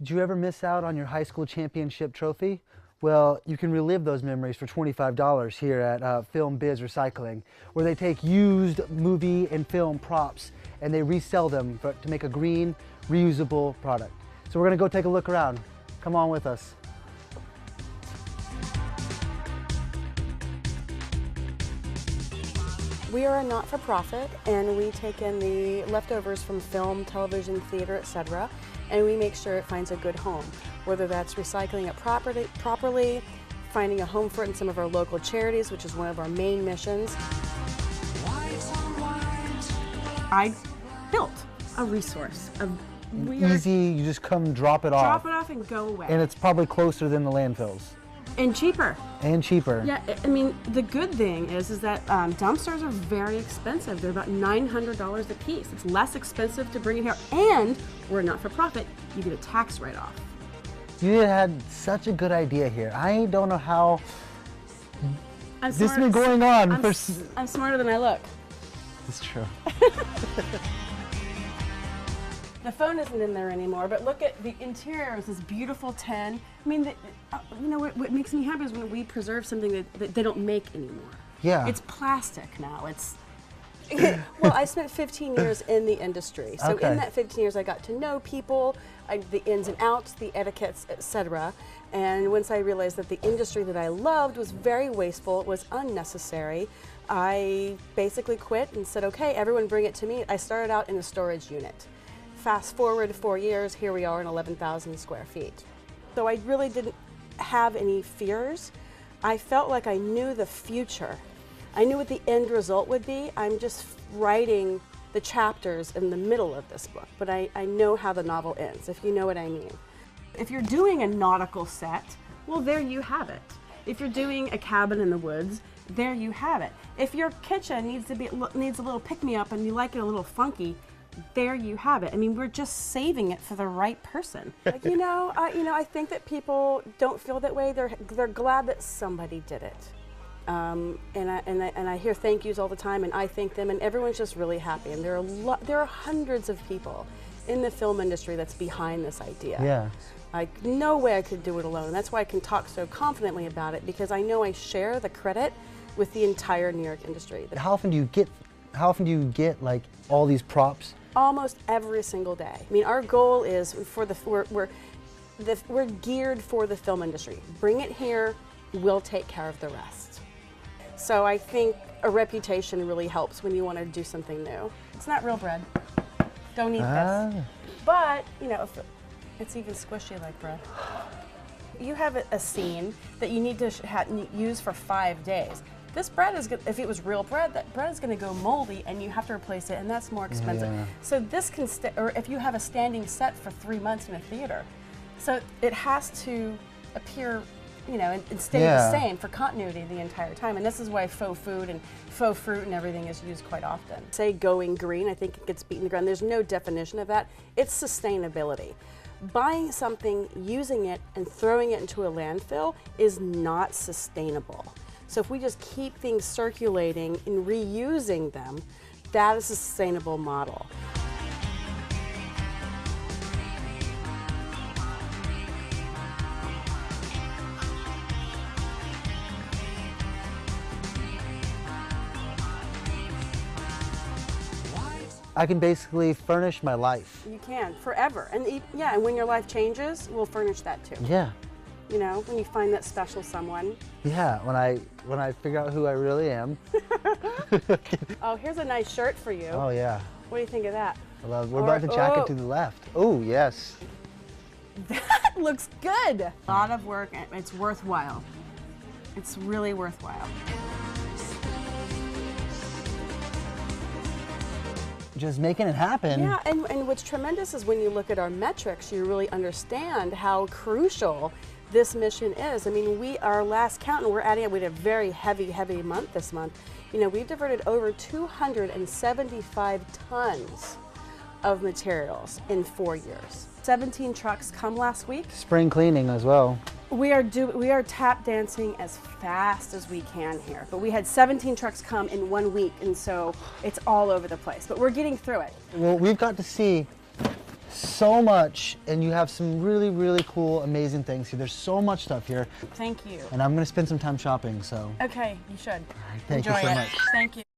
Did you ever miss out on your high school championship trophy? Well, you can relive those memories for $25 here at Film Biz Recycling, where they take used movie and film props and they resell them to make a green, reusable product. So we're gonna go take a look around. Come on with us. We are a not-for-profit, and we take in the leftovers from film, television, theater, etc., and we make sure it finds a good home, whether that's recycling it properly, finding a home for it in some of our local charities, which is one of our main missions. I built a resource. Easy, you just come drop it off. Drop it off and go away. And it's probably closer than the landfills. And cheaper. And cheaper. Yeah, I mean, the good thing is that dumpsters are very expensive. They're about $900 a piece. It's less expensive to bring it here, and we're not for profit. You get a tax write-off. You had such a good idea here. I don't know how this has been going on. I'm smarter than I look. It's true. The phone isn't in there anymore, but look at the interior. It's this beautiful tin. I mean, you know what makes me happy is when we preserve something that they don't make anymore. Yeah. It's plastic now. It's well, I spent 15 years in the industry. So in that 15 years, I got to know people, the ins and outs, the etiquettes, etc. And once I realized that the industry that I loved was very wasteful, it was unnecessary, I basically quit and said, okay, everyone bring it to me. I started out in a storage unit. Fast forward 4 years, here we are in 11,000 square feet. So I really didn't have any fears. I felt like I knew the future. I knew what the end result would be. I'm just writing the chapters in the middle of this book, but I know how the novel ends, if you know what I mean. If you're doing a nautical set, well, there you have it. If you're doing a cabin in the woods, there you have it. If your kitchen needs a little pick-me-up and you like it a little funky, there you have it. I mean, we're just saving it for the right person. Like, I think that people don't feel that way. They're glad that somebody did it. And I hear thank yous all the time, and I thank them, and everyone's just really happy. And there are hundreds of people in the film industry that's behind this idea. Yeah. Like, no way I could do it alone. That's why I can talk so confidently about it, because I know I share the credit with the entire New York industry. How often do you get like all these props? Almost every single day. I mean, our goal is we're geared for the film industry. Bring it here, we'll take care of the rest. So I think a reputation really helps when you want to do something new. It's not real bread. Don't eat this. But, if it's even squishy like bread. You have a scene that you need to use for 5 days. This bread is, if it was real bread, that bread is going to go moldy and you have to replace it, and that's more expensive. Yeah. So this can or if you have a standing set for 3 months in a theater, so it has to appear, and stay the same for continuity the entire time. And this is why faux food and faux fruit and everything is used quite often. Say going green, I think it gets beaten to the ground. There's no definition of that. It's sustainability. Buying something, using it, and throwing it into a landfill is not sustainable. So if we just keep things circulating and reusing them, that is a sustainable model. I can basically furnish my life. You can, forever. And and when your life changes, we'll furnish that too. Yeah. When you find that special someone. Yeah, when I figure out who I really am. Oh, here's a nice shirt for you. Oh yeah. What do you think of that? What about the jacket to the left? Oh yes. That looks good. A lot of work, and it's worthwhile. It's really worthwhile. Just making it happen. Yeah, and what's tremendous is when you look at our metrics, you really understand how crucial this mission is. I mean, our last count, and we had a very heavy month this month. We've diverted over 275 tons of materials in 4 years. 17 trucks come last week. Spring cleaning as well. We are tap dancing as fast as we can here, but we had 17 trucks come in 1 week, and so it's all over the place, but we're getting through it. Well, we've got to see so much, and you have some really, really cool, amazing things here. There's so much stuff here. Thank you. And I'm going to spend some time shopping, so. Okay, you should. Thank Enjoy you so it. much. Thank you.